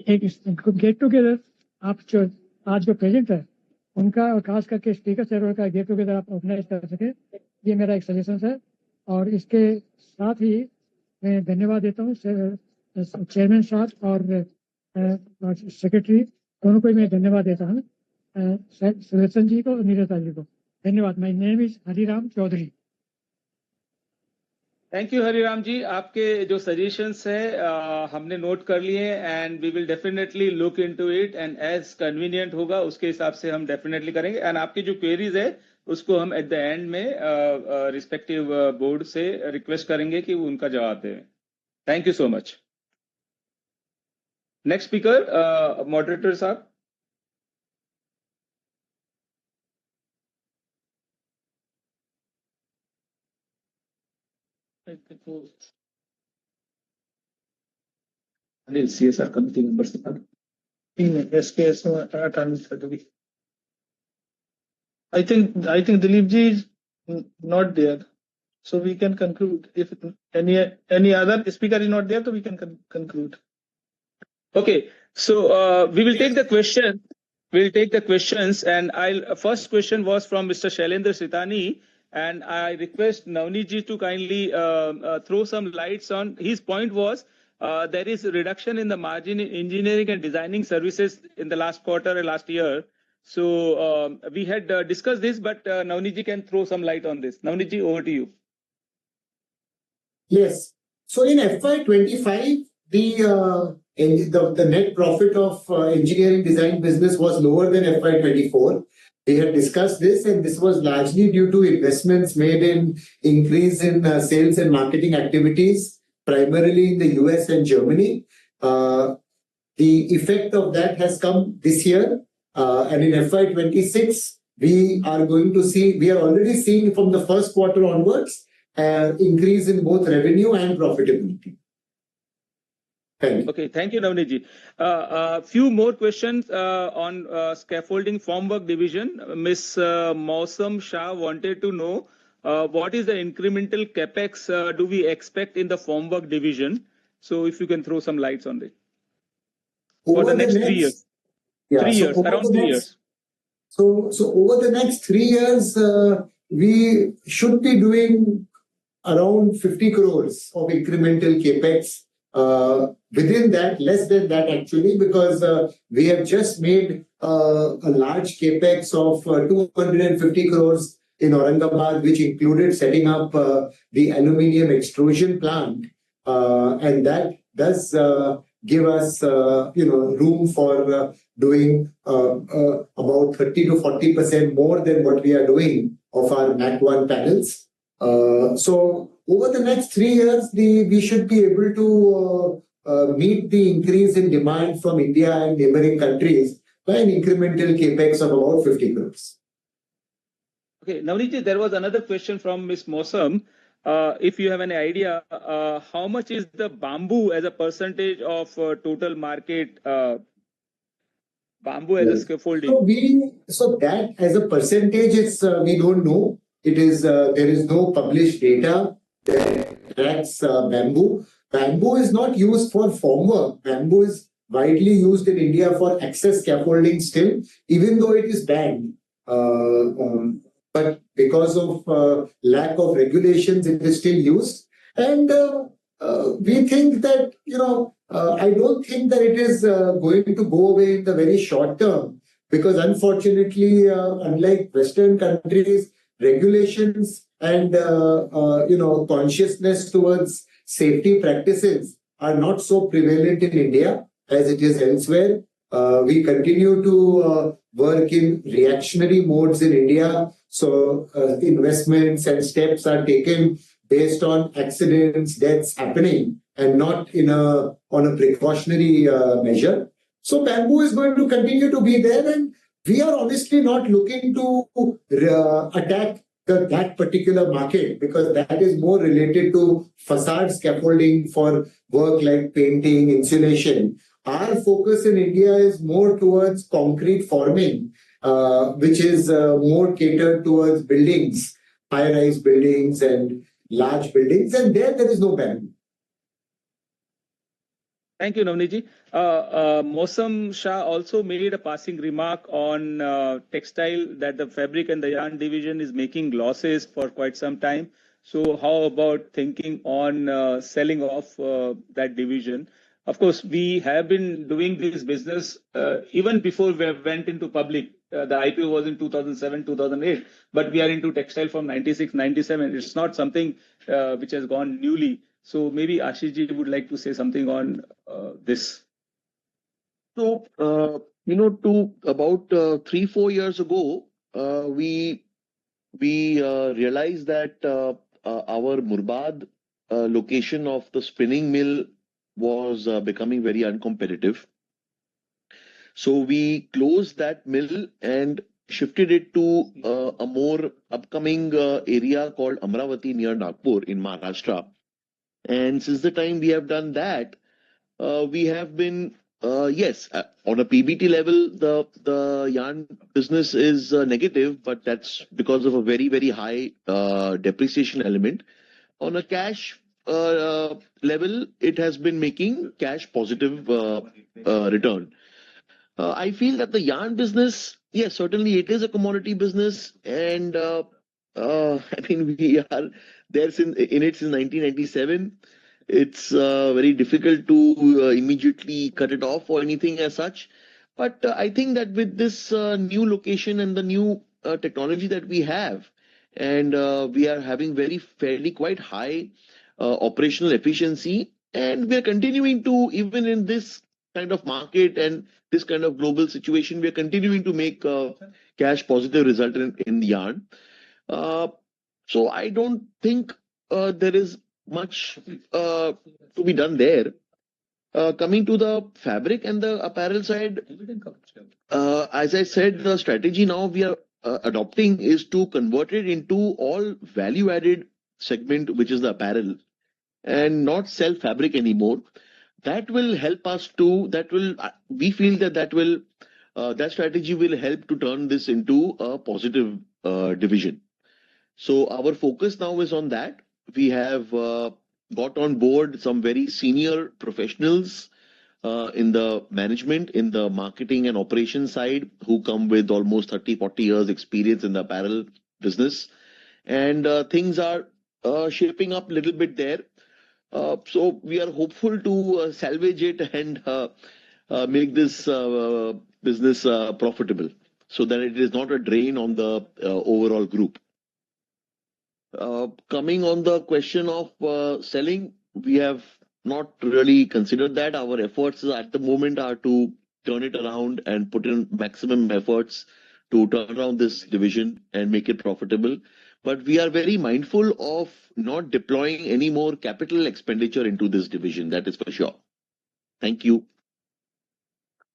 एक गेट टुगेदर आप जो आज जो प्रेजेंट है उनका, और खास करके स्पीकर साहब का गेट टुगेदर आप ऑर्गेनाइज कर सके, ये मेरा एक सजेशन है। और इसके साथ ही मैं धन्यवाद देता हूँ चेयरमैन साहब और सेक्रेटरी दोनों को ही मैं धन्यवाद देता हूँ, सुदर्शन जी को और नीरजा जी को धन्यवाद। My name is Hariram Chaudhary. Thank you Hariram ji, आपके जो सजेशंस है हमने नोट कर लिए and we will definitely look into it and as convenient होगा उसके हिसाब से हम डेफिनेटली करेंगे। एंड आपकी जो क्वेरीज है उसको हम एट द एंड में रिस्पेक्टिव बोर्ड से रिक्वेस्ट करेंगे कि वो उनका जवाब दें। Thank you so much. Next speaker moderator साहब। अनिल CSR कमिटी मेंबर से SKS I think Dilip ji is not there, so we can conclude. If any other speaker is not there, so we can conclude. Okay, so we will take the question. We'll take the questions, and first question was from Mr. Shailendra Sitani, and I request Navneet ji to kindly throw some lights on. His point was there is a reduction in the margin in engineering and designing services in the last quarter and last year. So we had discussed this, but Navneet ji can throw some light on this. Navneet ji, over to you. Yes. So in FY25, the net profit of engineering design business was lower than FY24. We had discussed this, and this was largely due to investments made in increase in sales and marketing activities, primarily in the US and Germany. The effect of that has come this year, and in FY26, we are already seeing from the first quarter onwards, increase in both revenue and profitability. Thank you. Okay, thank you, Navneet ji. Few more questions on scaffolding formwork division. Miss Mausam Shah wanted to know what is the incremental capex do we expect in the formwork division? So if you can throw some lights on it. For the next 3 years. Yeah, 3 years, around 3 years. So over the next 3 years, we should be doing around 50 crores of incremental capex. Within that, less than that actually, because we have just made a large capex of 250 crores in Aurangabad, which included setting up the aluminium extrusion plant, and that does give us room for doing about 30 to 40% more than what we are doing of our Mac 1 panels. So over the next 3 years, we should be able to meet the increase in demand from India and neighboring countries by an incremental capex of about 50 crores. Okay, Navneet, there was another question from Ms. Mosam. If you have any idea, how much is the bamboo as a percentage of total market bamboo as a scaffolding? So that as a percentage, we don't know. It is there is no published data that tracks bamboo. Bamboo is not used for formwork. Bamboo is widely used in India for access scaffolding still, even though it is banned. But because of lack of regulations, it is still used. And we think that, I don't think that it is going to go away in the very short term, because unfortunately, unlike Western countries, regulations and consciousness towards safety practices are not so prevalent in India as it is elsewhere. We continue to work in reactionary modes in India. So investments and steps are taken based on accidents, deaths happening, and not on a precautionary measure. So bamboo is going to continue to be there, and we are honestly not looking to attack that particular market, because that is more related to facade scaffolding for work like painting, insulation. Our focus in India is more towards concrete forming, which is more catered towards buildings, high-rise buildings and large buildings, and there is no bamboo. Thank you, Navneet. Mosam Shah also made a passing remark on textile, that the fabric and the yarn division is making losses for quite some time. So how about thinking on selling off that division? Of course, we have been doing this business even before we went into public. The IPO was in 2007, 2008, but we are into textile from 96, 97. It's not something which has gone newly. So maybe Ashish ji would like to say something on this. So, to about 3-4 years ago, we realized that our Murbad location of the spinning mill was becoming very uncompetitive. So we closed that mill and shifted it to a more upcoming area called Amravati near Nagpur in Maharashtra. And since the time we have done that, we have been, yes, on a PBT level, the yarn business is negative, but that's because of a very, very high depreciation element. On a cash level, it has been making cash positive return. I feel that the yarn business, yes, certainly it is a commodity business, and I mean, we are there in it since 1997. It's very difficult to immediately cut it off or anything as such. But I think that with this new location and the new technology that we have, and we are having fairly quite high operational efficiency, and we are continuing to, even in this kind of market and this kind of global situation, we are continuing to make cash positive result in yarn. So I don't think there is much to be done there. Coming to the fabric and the apparel side, as I said, the strategy now we are adopting is to convert it into all value-added segment, which is the apparel, and not sell fabric anymore. That will help us to. We feel that strategy will help to turn this into a positive division. So our focus now is on that. We have got on board some very senior professionals in the management, in the marketing and operations side, who come with almost 30-40 years experience in the apparel business. And things are shaping up a little bit there. So we are hopeful to salvage it and make this business profitable, so that it is not a drain on the overall group. Coming on the question of selling, we have not really considered that. Our efforts at the moment are to turn it around and put in maximum efforts to turn around this division and make it profitable. But we are very mindful of not deploying any more capital expenditure into this division. That is for sure. Thank you.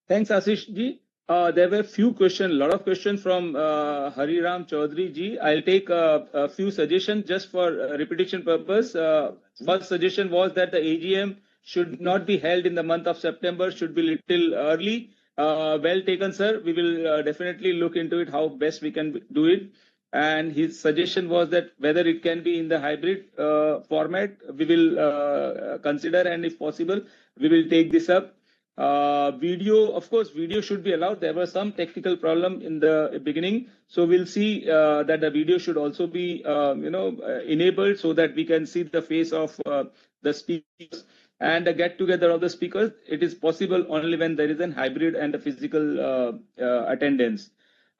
Thanks, Ashish ji. There were a lot of questions from Hariram Chaudhary ji. I'll take a few suggestions just for repetition purpose. First suggestion was that the AGM should not be held in the month of September, should be little early. Well taken, sir. We will definitely look into it, how best we can do it. And his suggestion was that whether it can be in the hybrid format, we will consider, and if possible, we will take this up. Video, of course, video should be allowed. There was some technical problem in the beginning, so we'll see that the video should also be, enabled, so that we can see the face of the speakers and a get together of the speakers. It is possible only when there is a hybrid and a physical attendance.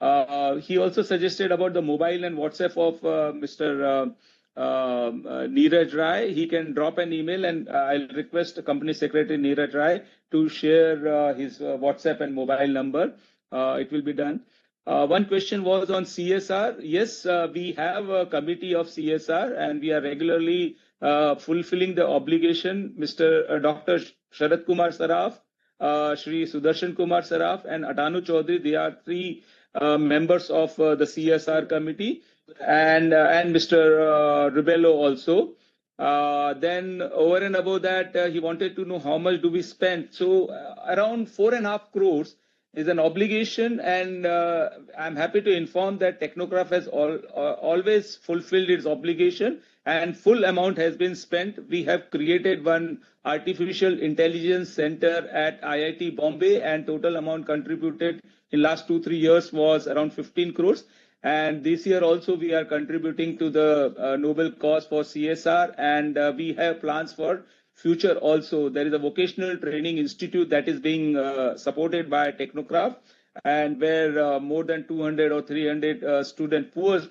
He also suggested about the mobile and WhatsApp of Mr. Neeraj Rai. He can drop an email, and I'll request Company Secretary Neeraj Rai to share his WhatsApp and mobile number. It will be done. One question was on CSR. Yes, we have a committee of CSR and we are regularly fulfilling the obligation. Mr. Dr. Sharat Kumar Saraf, Shri Sudarshan Kumar Saraf and Atanu Chaudhary, they are three members of the CSR committee, and Mr. Rubello also. Then over and above that, he wanted to know how much do we spend. So around 4.5 crores is an obligation, and I'm happy to inform that Technocraft has always fulfilled its obligation and full amount has been spent. We have created one artificial intelligence center at IIT Bombay, and total amount contributed in last 2-3 years was around 15 crores. And this year also we are contributing to the Nobel cause for CSR, and we have plans for future also. There is a vocational training institute that is being supported by Technocraft, and where more than 200 or 300 poor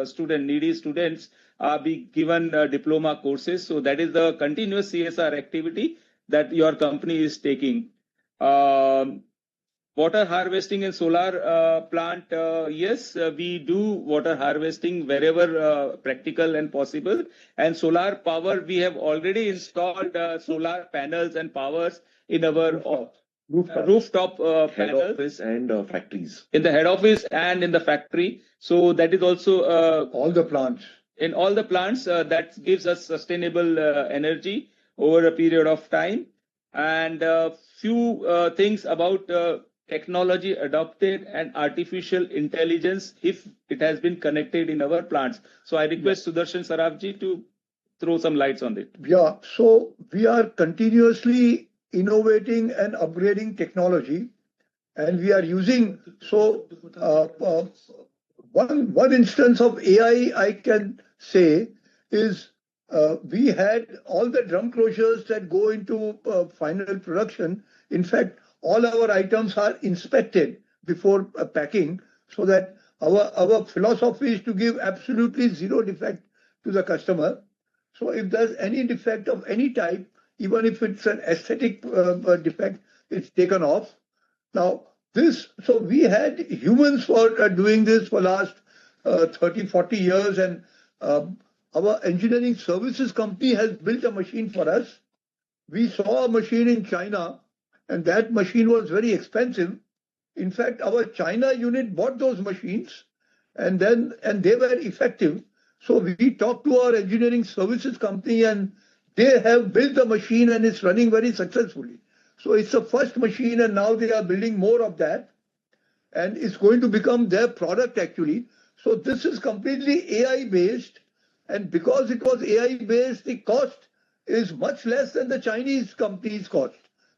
student, needy students are being given diploma courses. So that is the continuous CSR activity that your company is taking. Water harvesting and solar plant, yes, we do water harvesting wherever practical and possible. And solar power, we have already installed solar panels and powers in our rooftop Head panels office and factories. in the head office and in the factory. So that is also All the plants. in all the plants that gives us sustainable energy over a period of time. And few things about technology adopted and artificial intelligence if it has been connected in our plants. So I request Sudarshan Sarafji to throw some lights on it. Yeah, so we are continuously innovating and upgrading technology, and we are using one instance of AI I can say is we had all the drum closures that go into final production. In fact, all our items are inspected before packing, so that our philosophy is to give absolutely zero defect to the customer. So if there's any defect of any type, even if it's an aesthetic defect, it's taken off. Now, so we had humans for doing this for last 30, 40 years, and our engineering services company has built a machine for us. We saw a machine in China, and that machine was very expensive. In fact, our China unit bought those machines, and they were effective. So we talked to our engineering services company, and they have built the machine and it's running very successfully. So it's the first machine, and now they are building more of that, and it's going to become their product actually. So this is completely AI based, and because it was AI based, the cost is much less than the Chinese company's cost.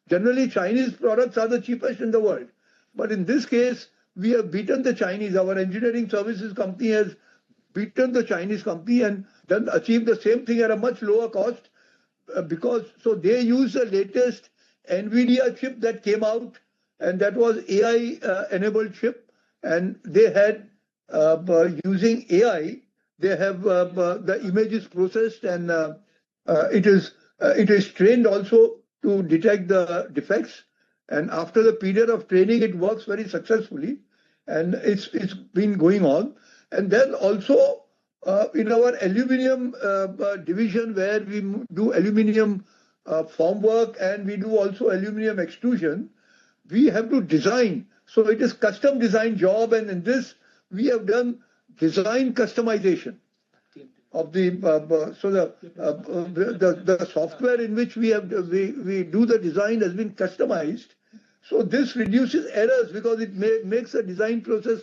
Generally, Chinese products are the cheapest in the world, but in this case, we have beaten the Chinese. Our engineering services company has beaten the Chinese company and then achieved the same thing at a much lower cost, because they use the latest NVIDIA chip that came out, and that was AI enabled chip, and they had using AI, they have the images processed, and it is trained also to detect the defects, and after the period of training it works very successfully, and it's been going on. And then also in our aluminium division, where we do aluminium formwork and we do also aluminium extrusion, we have to design. So it is custom design job, and in this we have done design customization of the the software in which we do the design has been customized. So this reduces errors because it makes the design process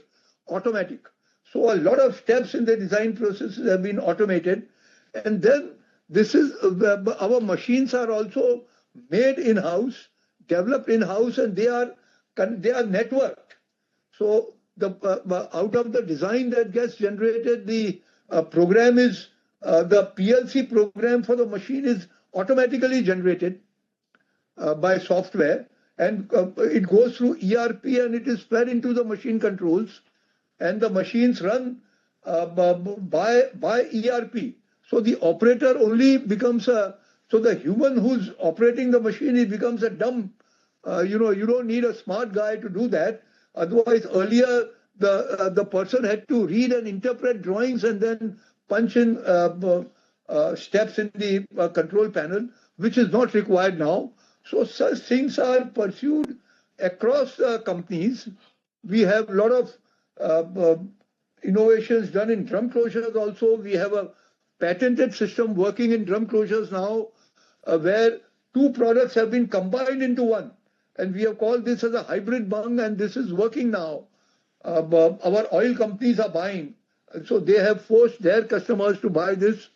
automatic. So a lot of steps in the design processes have been automated, and then this is our machines are also made in-house, developed in-house, and they are networked. So out of the design that gets generated, the program is the PLC program for the machine is automatically generated by software, and it goes through ERP and it is fed into the machine controls, and the machines run by ERP. So the operator only becomes the human who's operating the machine, it becomes a dumb You don't need a smart guy to do that. Otherwise, earlier the person had to read and interpret drawings and then punch in steps in the control panel, which is not required now. So such things are pursued across companies. We have a lot of innovations done in drum closures also. We have a patented system working in drum closures now, where two products have been combined into one. And we have called this as a hybrid bung, and this is working now. Our oil companies are buying. So they have forced their customers to buy this.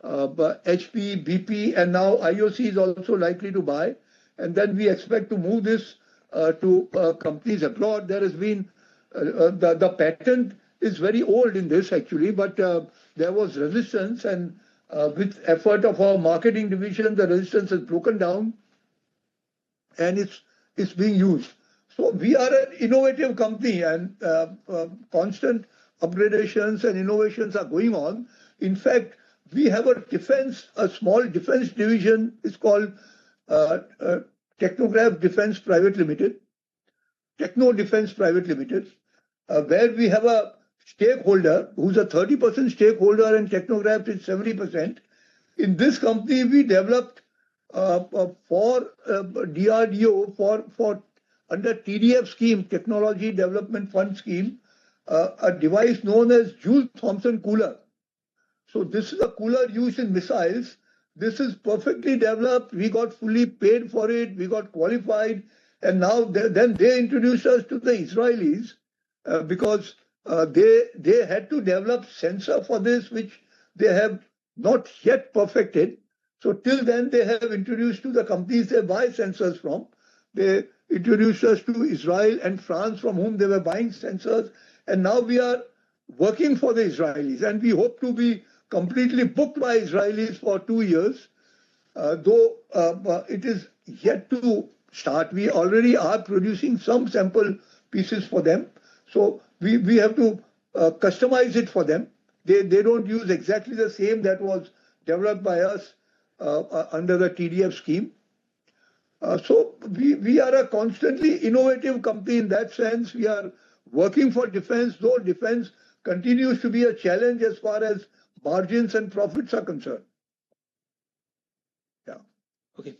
HP, BP, and now IOC is also likely to buy. And then we expect to move this to companies abroad. There has been the patent is very old in this actually, but there was resistance, and with effort of our marketing division, the resistance has broken down, and it's being used. So we are an innovative company, and constant upgradations and innovations are going on. In fact, we have a small defense division. It's called Technocraft Defense Private Limited, Techno Defense Private Limited, where we have a stakeholder who's a 30% stakeholder, and Technocraft is 70%. In this company, we developed for DRDO for under TDF scheme, Technology Development Fund scheme, a device known as Joule Thomson cooler. So this is a cooler used in missiles. This is perfectly developed. We got fully paid for it. We got qualified, and now then they introduced us to the Israelis because they had to develop sensor for this, which they have not yet perfected. So till then, they have introduced to the companies they buy sensors from. They introduced us to Israel and France, from whom they were buying sensors. And now we are working for the Israelis, and we hope to be completely booked by Israelis for 2 years, though it is yet to start. We already are producing some sample pieces for them. So we have to customize it for them. They don't use exactly the same that was developed by us under the TDF scheme. So we are a constantly innovative company in that sense. We are working for defense, though defense continues to be a challenge as far as margins and profits are concerned. Yeah. Okay.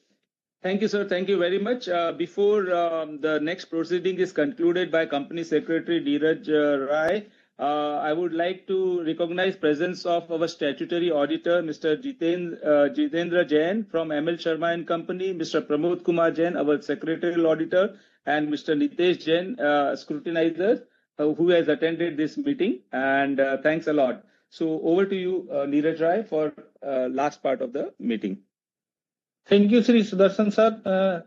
Thank you, sir. Thank you very much. Before the next proceeding is concluded by Company Secretary Neeraj Rai, I would like to recognize presence of our statutory auditor, Mr. Jitendra Jain from ML Sharma and Company, Mr. Pramod Kumar Jain, our secretarial auditor, and Mr. Nitesh Jain, scrutinizer, who has attended this meeting. And thanks a lot. So over to you, Neeraj Rai, for last part of the meeting. Thank you, Sri Sudarshan sir,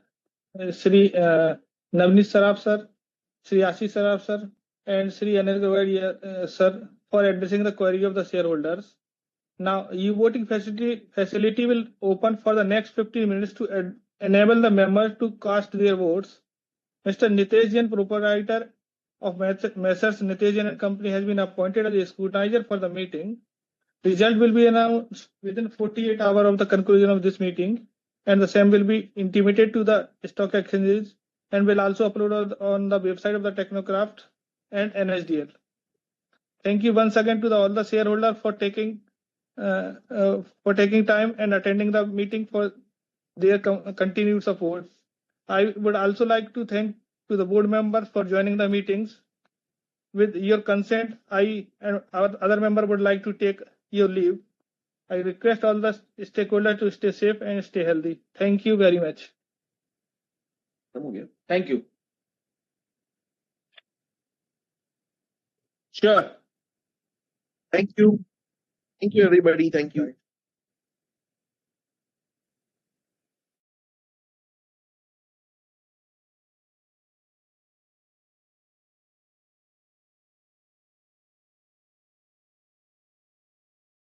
Sri Navneet Saraf sir, Sri Ashish Saraf sir, and Sri Anil Gawad sir for addressing the query of the shareholders. Now, e-voting facility will open for the next 15 minutes to enable the members to cast their votes. Mr. Nitesh Jain, proprietor of Messrs. Nitesh Jain and Company, has been appointed as a scrutinizer for the meeting. Result will be announced within 48 hours of the conclusion of this meeting, and the same will be intimated to the stock exchanges and will also upload on the website of the Technocraft and NSDL. Thank you once again to all the shareholders for taking time and attending the meeting for their continued support. I would also like to thank to the board members for joining the meetings. With your consent, I and our other member would like to take your leave. I request all the stakeholders to stay safe and stay healthy. Thank you very much. Thank you. Sure. Thank you. Thank you, everybody. Thank you.